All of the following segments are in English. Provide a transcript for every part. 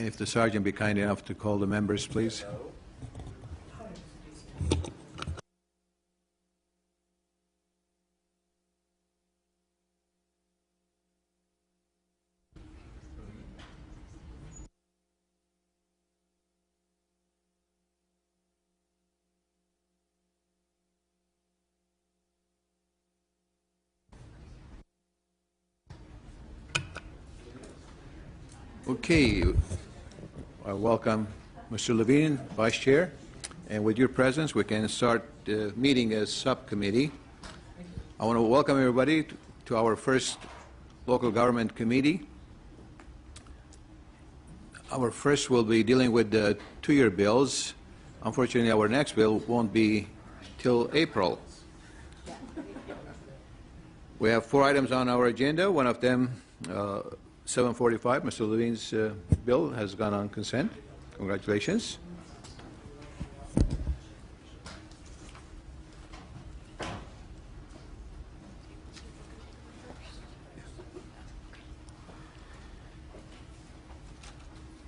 And if the sergeant be kind enough to call the members, please. Okay, I welcome Mr. Levine, Vice Chair, and with your presence we can start the meeting as subcommittee. I want to welcome everybody to our first local government committee. Our first will be dealing with the two-year bills. Unfortunately, our next bill won't be till April. We have 4 items on our agenda. One of them 745, Mr. Levine's bill has gone on consent. Congratulations.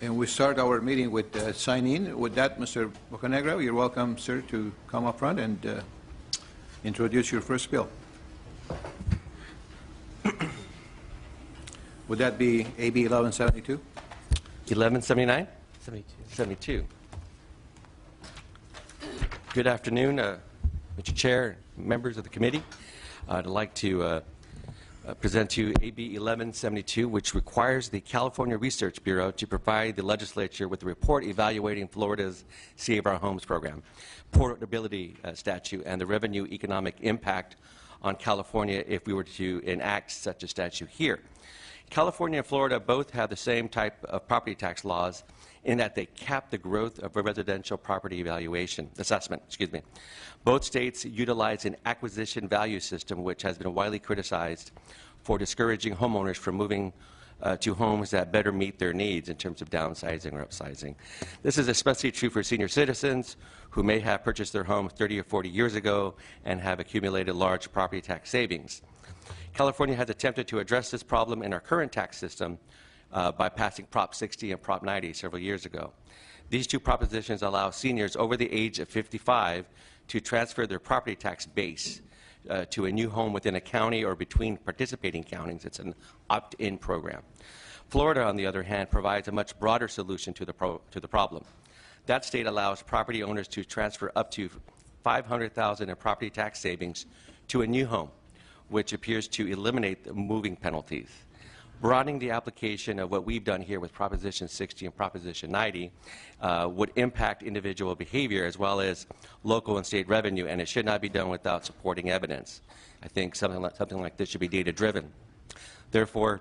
And we start our meeting with sign-in. With that, Mr. Bocanegra, you're welcome, sir, to come up front and introduce your first bill. Would that be AB 1172? 1179? 72. Good afternoon, Mr. Chair, members of the committee. I'd like to present to you AB 1172, which requires the California Research Bureau to provide the legislature with a report evaluating Florida's Save Our Homes program, portability statute, and the revenue economic impact on California if we were to enact such a statute here. California and Florida both have the same type of property tax laws in that they cap the growth of a residential property assessment. Both states utilize an acquisition value system which has been widely criticized for discouraging homeowners from moving to homes that better meet their needs in terms of downsizing or upsizing. This is especially true for senior citizens who may have purchased their home 30 or 40 years ago and have accumulated large property tax savings. California has attempted to address this problem in our current tax system by passing Prop 60 and Prop 90 several years ago. These two propositions allow seniors over the age of 55 to transfer their property tax base to a new home within a county or between participating counties. It's an opt-in program. Florida, on the other hand, provides a much broader solution to the problem. That state allows property owners to transfer up to $500,000 in property tax savings to a new home, which appears to eliminate the moving penalties. Broadening the application of what we've done here with Proposition 60 and Proposition 90 would impact individual behavior as well as local and state revenue, and it should not be done without supporting evidence. I think something like this should be data-driven. Therefore,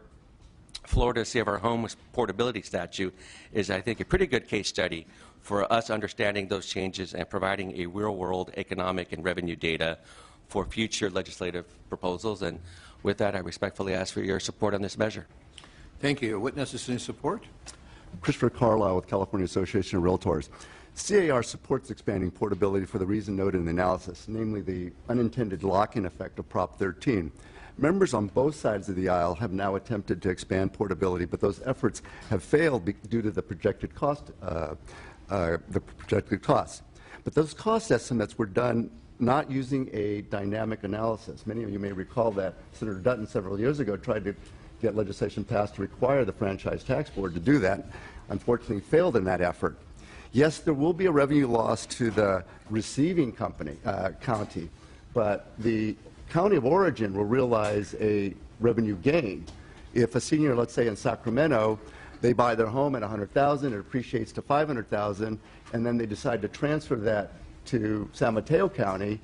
Florida's Save Our Homes portability statute is, I think, a pretty good case study for us understanding those changes and providing a real-world economic and revenue data for future legislative proposals. And with that, I respectfully ask for your support on this measure. Thank you. Witnesses in support? Christopher Carlisle with California Association of Realtors. CAR supports expanding portability for the reason noted in the analysis, namely the unintended lock-in effect of Prop 13. Members on both sides of the aisle have now attempted to expand portability, but those efforts have failed due to the projected costs. But those cost estimates were done not using a dynamic analysis. Many of you may recall that Senator Dutton several years ago tried to get legislation passed to require the Franchise Tax Board to do that. Unfortunately, failed in that effort. Yes, there will be a revenue loss to the receiving county, but the county of origin will realize a revenue gain. If a senior, let's say in Sacramento, they buy their home at $100,000, it appreciates to $500,000, and then they decide to transfer that to San Mateo County,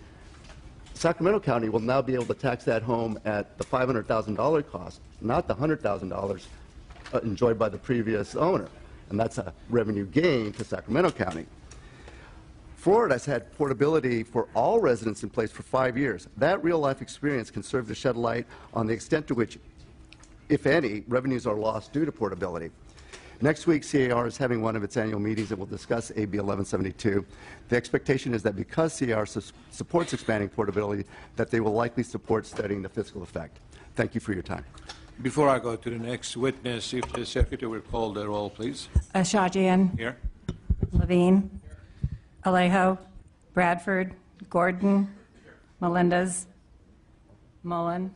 Sacramento County will now be able to tax that home at the $500,000 cost, not the $100,000 enjoyed by the previous owner. And that's a revenue gain to Sacramento County. Florida has had portability for all residents in place for 5 years. That real-life experience can serve to shed light on the extent to which, if any, revenues are lost due to portability. Next week, CAR is having one of its annual meetings and will discuss AB 1172. The expectation is that because CAR supports expanding portability, that they will likely support studying the fiscal effect. Thank you for your time. Before I go to the next witness, if the secretary will call the roll, please. Ashajian, Here. Levine, Alejo, Bradford, Gordon, Melendez, Mullen,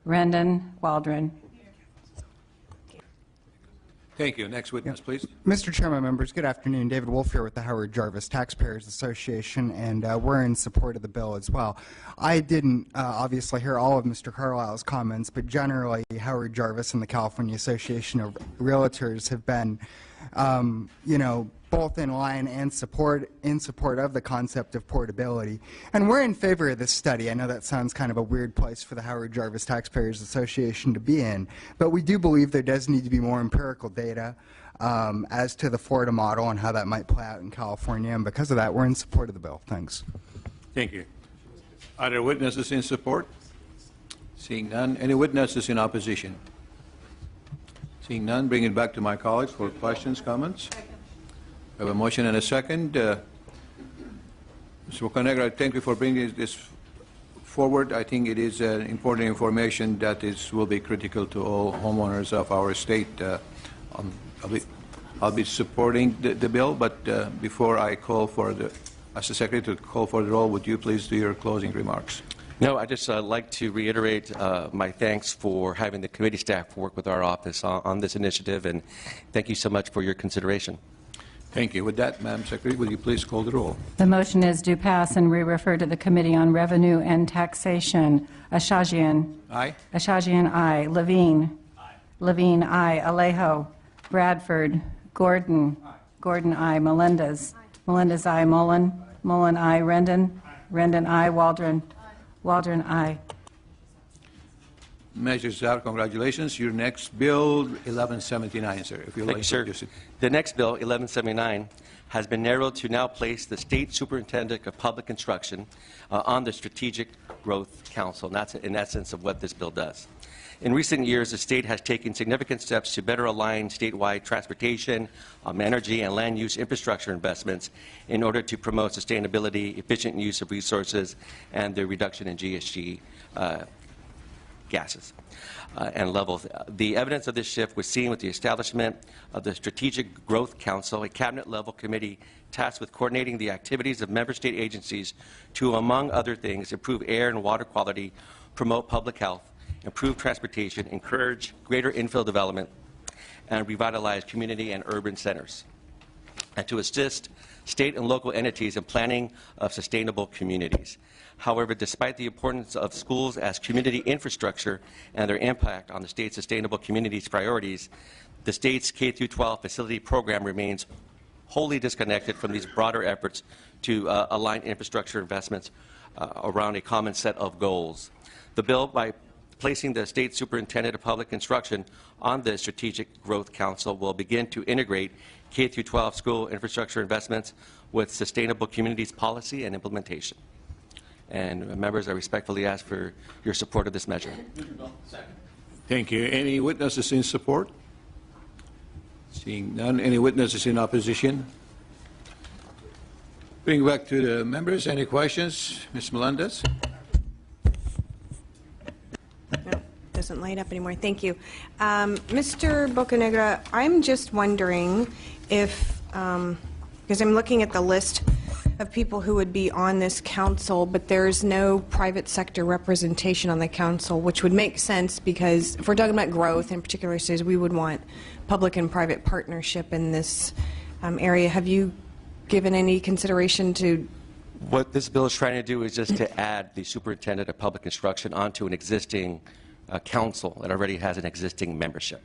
Rendon, Waldron. Thank you. Next witness, please. Mr. Chairman, members, good afternoon. David Wolf here with the Howard Jarvis Taxpayers Association, and we're in support of the bill as well. I didn't obviously hear all of Mr. Carlisle's comments, but generally Howard Jarvis and the California Association of Realtors have been, both in line and in support of the concept of portability. And we're in favor of this study. I know that sounds kind of a weird place for the Howard Jarvis Taxpayers Association to be in, but we do believe there does need to be more empirical data as to the Florida model and how that might play out in California, and because of that, we're in support of the bill. Thanks. Thank you. Are there witnesses in support? Seeing none. Any witnesses in opposition? Seeing none, bring it back to my colleagues for questions, comments. I have a motion and a second. Mr. Bocanegra, thank you for bringing this forward. I think it is important information that will be critical to all homeowners of our state. I'll be supporting the bill, but before I call for as the secretary to call for the roll, would you please do your closing remarks? No, I just like to reiterate my thanks for having the committee staff work with our office on this initiative, and thank you so much for your consideration. Thank you. With that, Madam Secretary, will you please call the roll? The motion is due pass and re-refer to the Committee on Revenue and Taxation. Ashajian. Aye. Ashajian, aye. Levine. Aye. Levine, aye. Alejo. Bradford. Gordon. Aye. Gordon, aye. Melendez. Aye. Melendez, aye. Mullen. Aye. Mullen, aye. Rendon. Aye. Rendon, aye. Waldron. Aye. Waldron, aye. Measures out. Congratulations. Your next bill, 1179, sir. If you'd like to introduce it. The next bill, 1179, has been narrowed to now place the State Superintendent of Public Instruction on the Strategic Growth Council, and that's in essence of what this bill does. In recent years, the state has taken significant steps to better align statewide transportation, energy, and land use infrastructure investments in order to promote sustainability, efficient use of resources, and the reduction in GHG gases and levels. The evidence of this shift was seen with the establishment of the Strategic Growth Council, a cabinet-level committee tasked with coordinating the activities of member state agencies to, among other things, improve air and water quality, promote public health, improve transportation, encourage greater infill development, and revitalize community and urban centers, and to assist state and local entities in planning of sustainable communities. However, despite the importance of schools as community infrastructure and their impact on the state's sustainable communities priorities, the state's K-12 facility program remains wholly disconnected from these broader efforts to align infrastructure investments around a common set of goals. The bill, by placing the State Superintendent of Public Instruction on the Strategic Growth Council, will begin to integrate K-12 school infrastructure investments with sustainable communities policy and implementation. And members, I respectfully ask for your support of this measure. Thank you. Any witnesses in support? Seeing none. Any witnesses in opposition? Bring back to the members. Any questions? Ms. Melendez? No, doesn't light up anymore. Thank you. Mr. Bocanegra, I'm just wondering if, because I'm looking at the list of people who would be on this council, but there's no private sector representation on the council, which would make sense because if we're talking about growth in particular cities, we would want public and private partnership in this area. Have you given any consideration to? What this bill is trying to do is just to add the Superintendent of Public Instruction onto an existing council that already has an existing membership.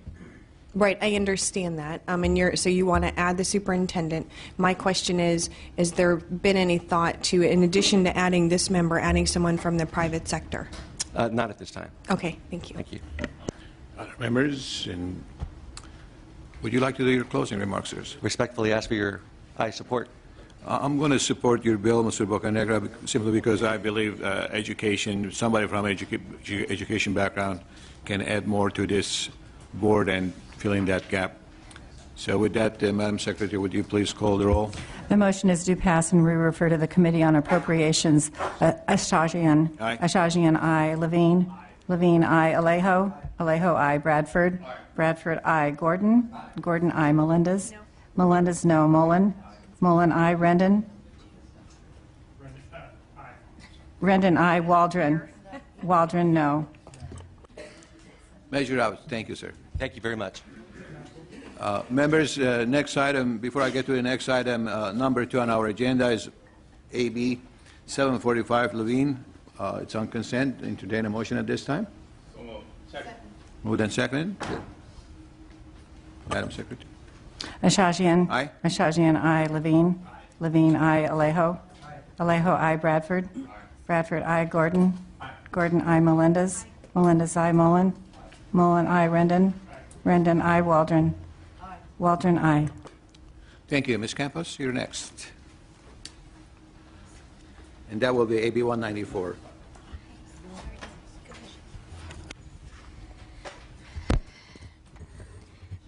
Right, I understand that. And so you want to add the superintendent. My question is there been any thought to, in addition to adding this member, adding someone from the private sector? Not at this time. Okay, thank you. Thank you. Other members, and would you like to do your closing remarks, sir? Respectfully ask for your support. I'm going to support your bill, Mr. Bocanegra, simply because I believe education, somebody from education background can add more to this board and fill in that gap. So with that, Madam Secretary, would you please call the roll? The motion is due pass and re-refer to the Committee on Appropriations. Ashajian. Aye. Ashajian, aye. Levine. Aye. Levine, I. Alejo. Alejo, I. Bradford. Bradford, I. Gordon. Gordon, I. Melendez. Melendez, no. Mullen. Mullen, I. Rendon. Rendon, I. Waldron. Waldron, no. Measure out. Thank you, sir. Thank you very much. Members, next item, before I get to the next item, number 2 on our agenda is AB 745 Levine. It's on consent. Entertain a motion at this time. Moved and seconded. Madam Secretary. Ashajian. Aye. Ashajian, I. Levine. Levine, I. Alejo. Alejo, I. Bradford. Bradford, I. Gordon. Gordon, I. Melendez. Melendez, I. Mullen. Mullen, I. Rendon. Rendon, I. Waldron. Waldron, I. Thank you. Ms. Campos, you're next. And that will be AB 194.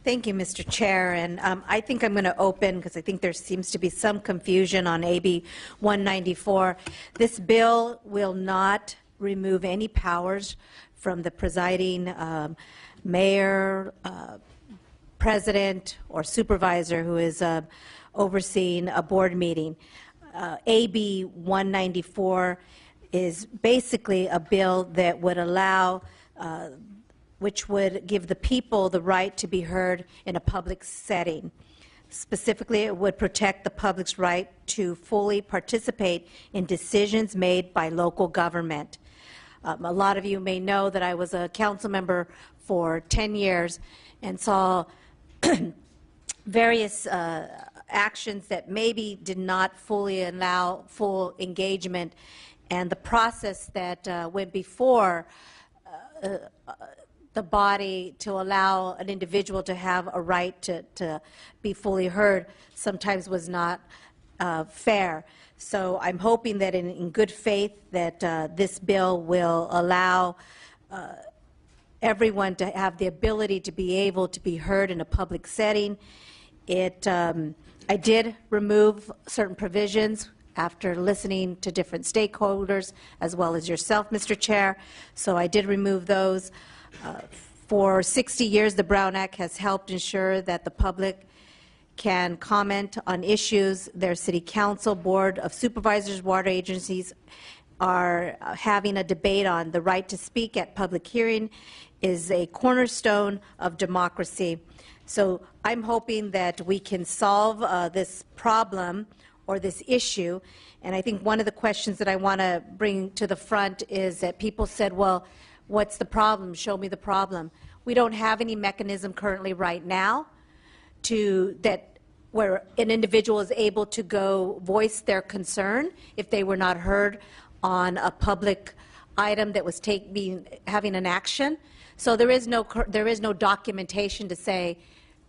Thank you, Mr. Chair. And I think I'm going to open, because I think there seems to be some confusion on AB 194. This bill will not remove any powers from the presiding mayor, president, or supervisor who is overseeing a board meeting. AB 194 is basically a bill that would allow which would give the people the right to be heard in a public setting. Specifically, it would protect the public's right to fully participate in decisions made by local government. A lot of you may know that I was a council member for 10 years and saw various actions that maybe did not fully allow full engagement, and the process that went before the body to allow an individual to have a right to be fully heard sometimes was not fair. So I'm hoping that in good faith that this bill will allow everyone to have the ability to be able to be heard in a public setting. I did remove certain provisions after listening to different stakeholders, as well as yourself, Mr. Chair. So I did remove those. For 60 years, the Brown Act has helped ensure that the public can comment on issues their city council, board of supervisors, water agencies are having a debate on. The right to speak at public hearing is a cornerstone of democracy. So I'm hoping that we can solve this problem or this issue. And I think one of the questions that I want to bring to the front is that people said, well, what's the problem? Show me the problem. We don't have any mechanism currently right now where an individual is able to go voice their concern if they were not heard on a public item that was having an action. So there is no documentation to say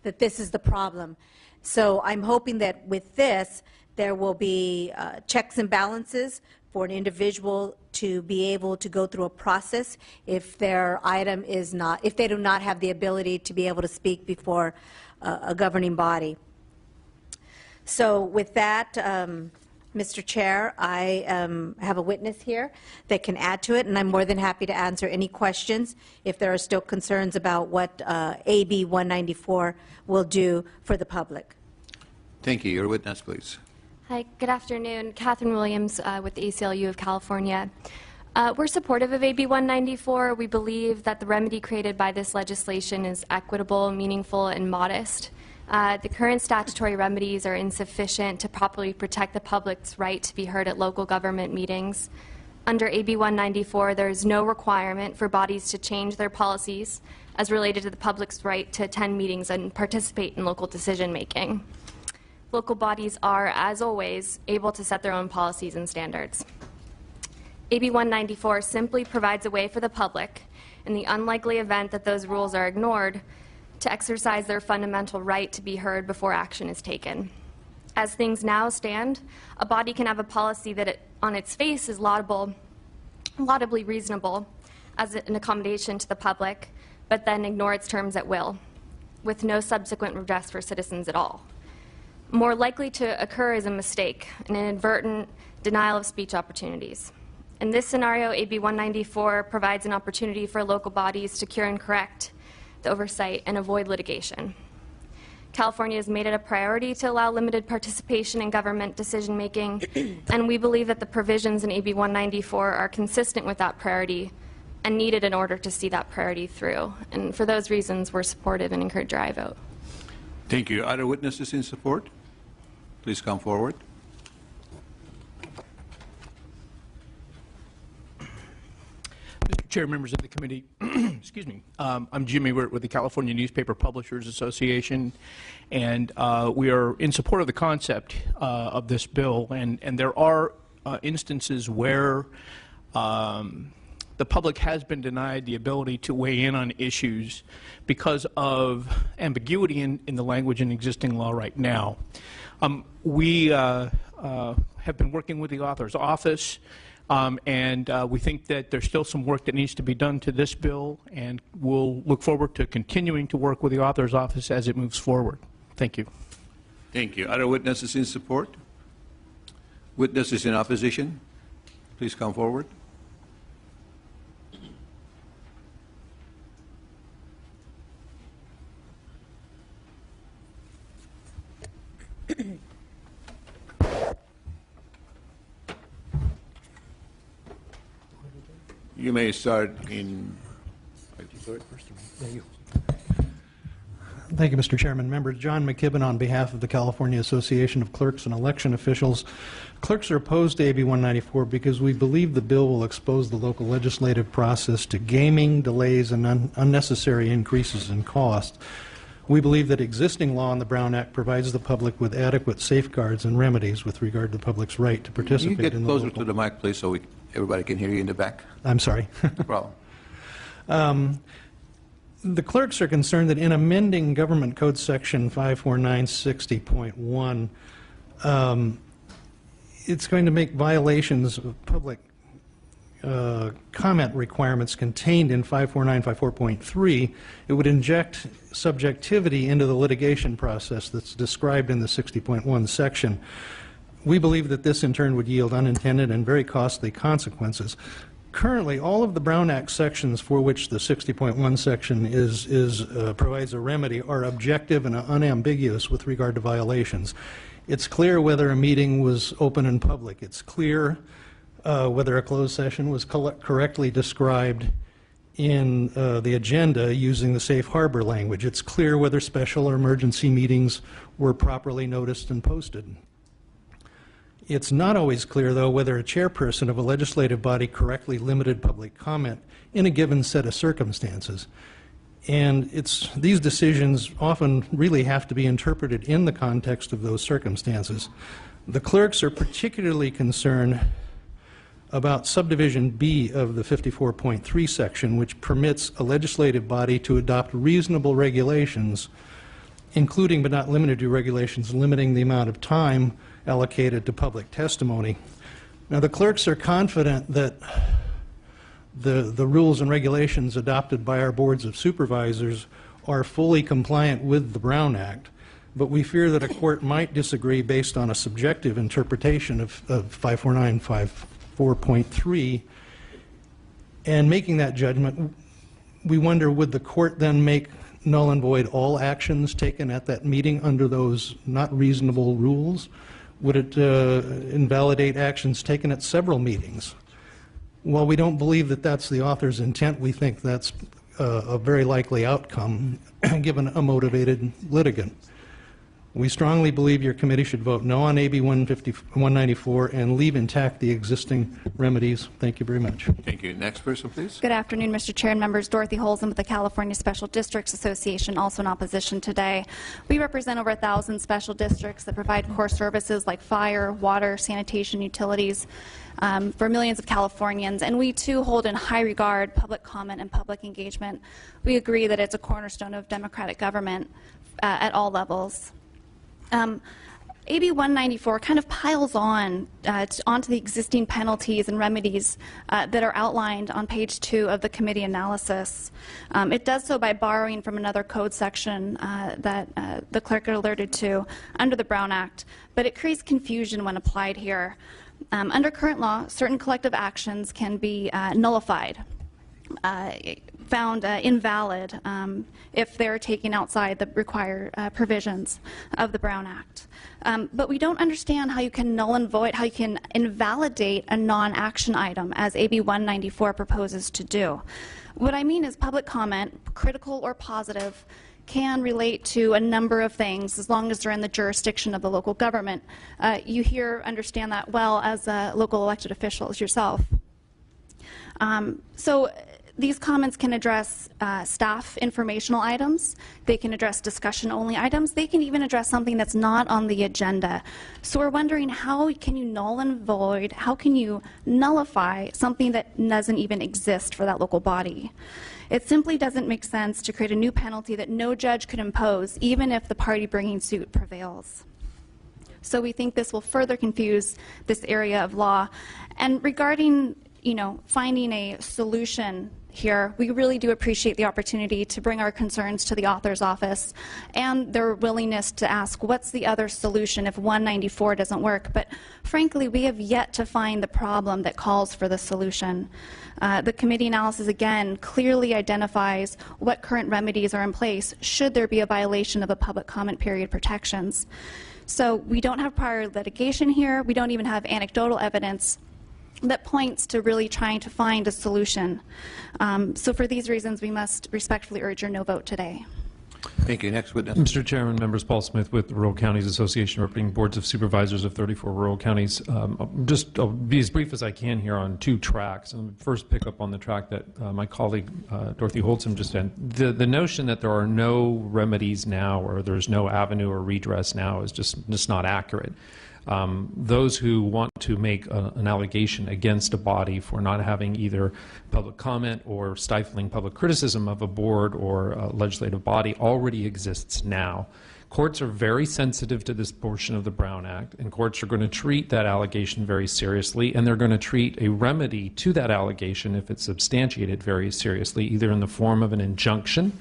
that this is the problem. So I'm hoping that with this, there will be checks and balances for an individual to be able to go through a process if their item is not, if they do not have the ability to be able to speak before a governing body. So with that, Mr. Chair, I have a witness here that can add to it, and I'm more than happy to answer any questions if there are still concerns about what AB 194 will do for the public. Thank you. Your witness, please. Hi, good afternoon. Catherine Williams with the ACLU of California. We're supportive of AB 194. We believe that the remedy created by this legislation is equitable, meaningful, and modest. The current statutory remedies are insufficient to properly protect the public's right to be heard at local government meetings. Under AB 194, there is no requirement for bodies to change their policies as related to the public's right to attend meetings and participate in local decision-making. Local bodies are, as always, able to set their own policies and standards. AB 194 simply provides a way for the public, in the unlikely event that those rules are ignored, to exercise their fundamental right to be heard before action is taken. As things now stand, a body can have a policy that on its face is laudably reasonable as an accommodation to the public, but then ignore its terms at will, with no subsequent redress for citizens at all. More likely to occur is a mistake, an inadvertent denial of speech opportunities. In this scenario, AB 194 provides an opportunity for local bodies to cure and correct the oversight and avoid litigation. California has made it a priority to allow limited participation in government decision-making, and we believe that the provisions in AB 194 are consistent with that priority and needed in order to see that priority through. And for those reasons, we're supportive and encourage your aye vote. Thank you. Other witnesses in support? Please come forward. Mr. Chair, members of the committee, excuse me, I'm Jimmy Wirt with the California Newspaper Publishers Association, and we are in support of the concept of this bill, and there are instances where the public has been denied the ability to weigh in on issues because of ambiguity in the language in existing law right now. We have been working with the author's office, and we think that there's still some work that needs to be done to this bill, and we'll look forward to continuing to work with the author's office as it moves forward. Thank you. Thank you. Other witnesses in support? Witnesses in opposition? Please come forward. You may start in. Thank you, Mr. Chairman. Members, John McKibben on behalf of the California Association of Clerks and Election Officials. Clerks are opposed to AB 194 because we believe the bill will expose the local legislative process to gaming, delays, and unnecessary increases in cost. We believe that existing law in the Brown Act provides the public with adequate safeguards and remedies with regard to the public's right to participate in the local. You get closer to the mic, please, so everybody can hear you in the back. I'm sorry. No problem. The clerks are concerned that in amending Government Code Section 54960.1, it's going to make violations of public comment requirements contained in 54954.3. It would inject subjectivity into the litigation process that's described in the 60.1 section. We believe that this in turn would yield unintended and very costly consequences. Currently, all of the Brown Act sections for which the 60.1 section provides a remedy are objective and unambiguous with regard to violations. It's clear whether a meeting was open and public. It's clear whether a closed session was correctly described in the agenda using the safe harbor language. It's clear whether special or emergency meetings were properly noticed and posted. It's not always clear, though, whether a chairperson of a legislative body correctly limited public comment in a given set of circumstances. And these decisions often really have to be interpreted in the context of those circumstances. The clerks are particularly concerned about subdivision B of the 54.3 section, which permits a legislative body to adopt reasonable regulations, including but not limited to regulations limiting the amount of time allocated to public testimony. Now, the clerks are confident that the rules and regulations adopted by our boards of supervisors are fully compliant with the Brown Act, but we fear that a court might disagree based on a subjective interpretation of 54954.3, and making that judgment, we wonder, would the court then make null and void all actions taken at that meeting under those not reasonable rules? Would it invalidate actions taken at several meetings? While we don't believe that that's the author's intent, we think that's a very likely outcome given a motivated litigant. We strongly believe your committee should vote no on AB 194 and leave intact the existing remedies. Thank you very much. Thank you. Next person, please. Good afternoon, Mr. Chair and members. Dorothy Holzen with the California Special Districts Association, also in opposition today. We represent over 1,000 special districts that provide core services like fire, water, sanitation, utilities for millions of Californians, and we too hold in high regard public comment and public engagement. We agree that it's a cornerstone of democratic government at all levels. AB 194 kind of piles on onto the existing penalties and remedies that are outlined on page 2 of the committee analysis. It does so by borrowing from another code section that the clerk alerted to under the Brown Act, but it creates confusion when applied here. Under current law, certain collective actions can be nullified, found invalid if they're taken outside the required provisions of the Brown Act. But we don't understand how you can null and void, how you can invalidate a non-action item, as AB 194 proposes to do. What I mean is public comment, critical or positive, can relate to a number of things as long as they're in the jurisdiction of the local government. You here understand that well as local elected officials yourself. So these comments can address staff informational items. They can address discussion-only items. They can even address something that's not on the agenda. So we're wondering, how can you null and void, how can you nullify something that doesn't even exist for that local body? It simply doesn't make sense to create a new penalty that no judge could impose, even if the party bringing suit prevails. So we think this will further confuse this area of law. And regarding, finding a solution here, we really do appreciate the opportunity to bring our concerns to the author's office and their willingness to ask, what's the other solution if 194 doesn't work? But frankly, we have yet to find the problem that calls for the solution. The committee analysis, again, clearly identifies what current remedies are in place should there be a violation of the public comment period protections. So we don't have prior litigation here. We don't even have anecdotal evidence that points to really trying to find a solution. So for these reasons, we must respectfully urge your no vote today. Thank you. Next witness. Mr. Chairman, members, Paul Smith with the Rural Counties Association, representing boards of supervisors of 34 rural counties. I'll be as brief as I can here on two tracks. And first, pick up on the track that my colleague Dorothy Holtzman just said. The notion that there are no remedies now, or there's no avenue or redress now, is just not accurate. Those who want to make an allegation against a body for not having either public comment or stifling public criticism of a board or a legislative body already exists now. Courts are very sensitive to this portion of the Brown Act, and courts are going to treat that allegation very seriously, and they're going to treat a remedy to that allegation, if it's substantiated, very seriously, either in the form of an injunction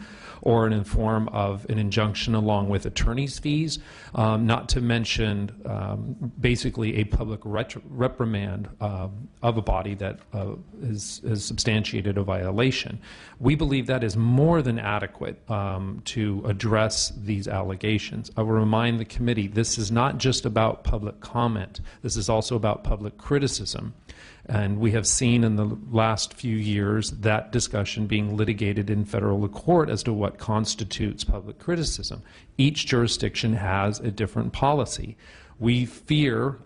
or in the form of an injunction along with attorney's fees, not to mention basically a public reprimand of a body that is substantiated a violation. We believe that is more than adequate to address these allegations. I will remind the committee, this is not just about public comment. This is also about public criticism. And we have seen in the last few years that discussion being litigated in federal court as to what constitutes public criticism. Each jurisdiction has a different policy. We fear,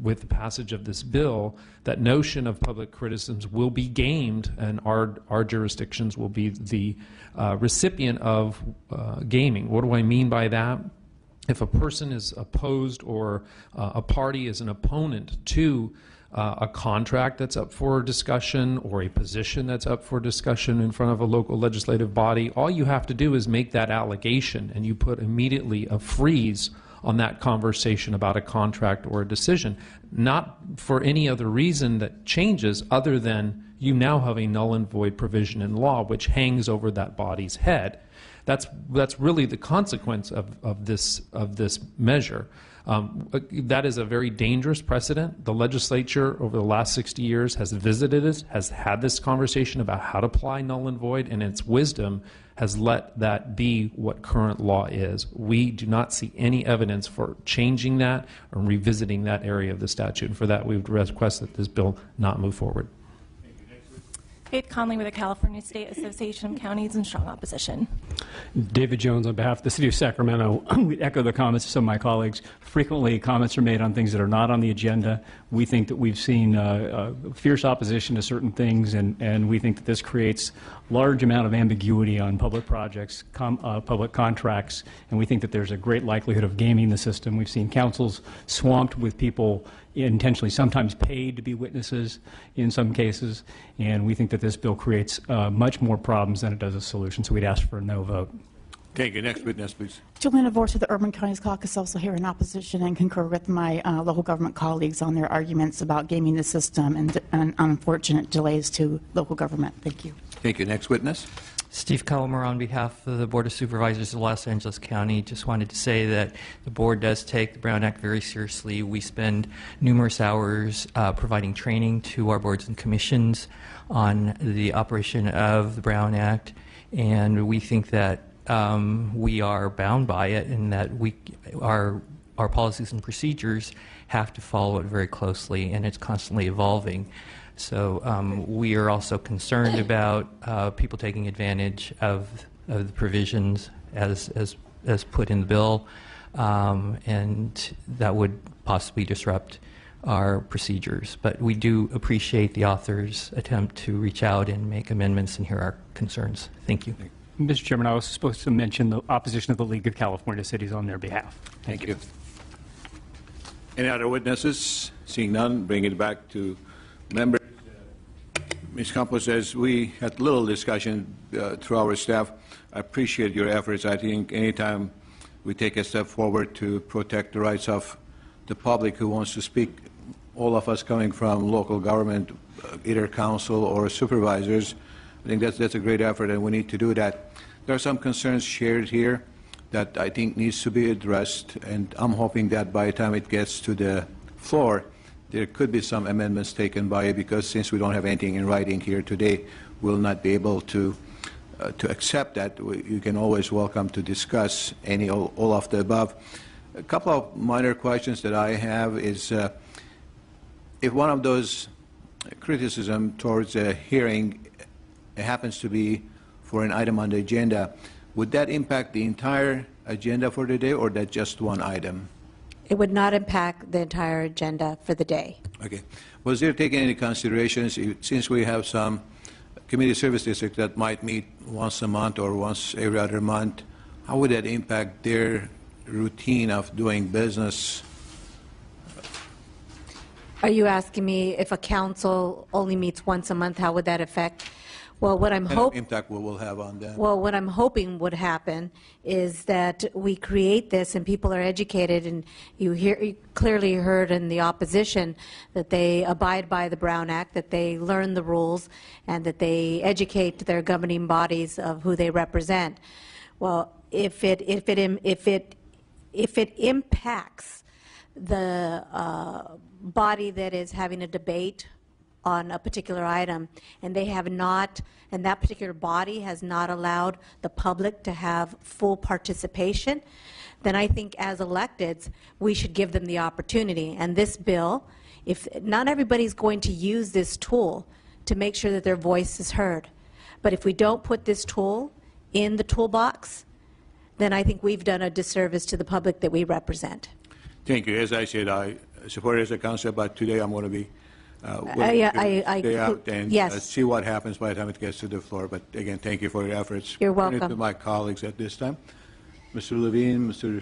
with the passage of this bill, that notion of public criticisms will be gamed, and our jurisdictions will be the recipient of gaming. What do I mean by that? If a person is opposed or a party is an opponent to a contract that's up for discussion or a position that's up for discussion in front of a local legislative body, all you have to do is make that allegation, and you put immediately a freeze on that conversation about a contract or a decision, not for any other reason that changes other than you now have a null and void provision in law which hangs over that body's head. That's really the consequence of this measure. That is a very dangerous precedent. The legislature over the last 60 years has visited it, has had this conversation about how to apply null and void, and its wisdom has let that be what current law is. We do not see any evidence for changing that or revisiting that area of the statute, and for that we would request that this bill not move forward. Faith Conley with the California State Association of Counties in strong opposition. David Jones on behalf of the City of Sacramento. We echo the comments of some of my colleagues. Frequently, comments are made on things that are not on the agenda. We think that we've seen fierce opposition to certain things, and we think that this creates large amount of ambiguity on public projects, public contracts, and we think that there's a great likelihood of gaming the system. We've seen councils swamped with people intentionally, sometimes paid to be witnesses in some cases, and we think that this bill creates much more problems than it does a solution, so we'd ask for a no vote. Thank you. Next witness, please. Juliana Vorse of the Urban Counties Caucus, also here in opposition, and concur with my local government colleagues on their arguments about gaming the system and unfortunate delays to local government. Thank you. Thank you. Next witness. Steve Kelmer on behalf of the Board of Supervisors of Los Angeles County. Just wanted to say that the board does take the Brown Act very seriously. We spend numerous hours providing training to our boards and commissions on the operation of the Brown Act, and we think that we are bound by it and that our policies and procedures have to follow it very closely, and it's constantly evolving. So we are also concerned about people taking advantage of the provisions as put in the bill, and that would possibly disrupt our procedures. But we do appreciate the author's attempt to reach out and make amendments and hear our concerns. Thank you. Mr. Chairman, I was supposed to mention the opposition of the League of California Cities on their behalf. Thank you. Any other witnesses? Seeing none, bring it back to members. Ms. Campos says we had little discussion through our staff. I appreciate your efforts. I think anytime we take a step forward to protect the rights of the public who wants to speak, all of us coming from local government, either council or supervisors, I think that's a great effort, and we need to do that. There are some concerns shared here that I think needs to be addressed, and I'm hoping that by the time it gets to the floor, there could be some amendments taken by it, because since we don't have anything in writing here today, we'll not be able to accept that. You can always welcome to discuss all of the above. A couple of minor questions that I have is if one of those criticism towards a hearing happens to be for an item on the agenda, would that impact the entire agenda for the day, or that just one item? It would not impact the entire agenda for the day. Okay. Was there taken any considerations, since we have some community service districts that might meet once a month or once every other month, how would that impact their routine of doing business? Are you asking me if a council only meets once a month, how would that affect? Well, what I'm hoping impact we will have on them. Well, what I'm hoping would happen is that we create this and people are educated, and you clearly heard in the opposition that they abide by the Brown Act, that they learn the rules, and that they educate their governing bodies of who they represent. Well, if it impacts the body that is having a debate on a particular item, and they have not, and that particular body has not allowed the public to have full participation, then I think as electeds, we should give them the opportunity. And this bill, if not everybody's going to use this tool to make sure that their voice is heard, but if we don't put this tool in the toolbox, then I think we've done a disservice to the public that we represent. Thank you. As I said, I support it as a concept, but today I'm going to be stay out and yes. See what happens by the time it gets to the floor. But again, thank you for your efforts. You're Turn it welcome. to my colleagues at this time, Mr. Levine, Mr.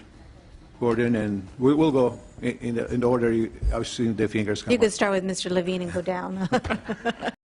Gordon, and we'll go in the order I've seen the fingers come You up. could start with Mr. Levine and go down.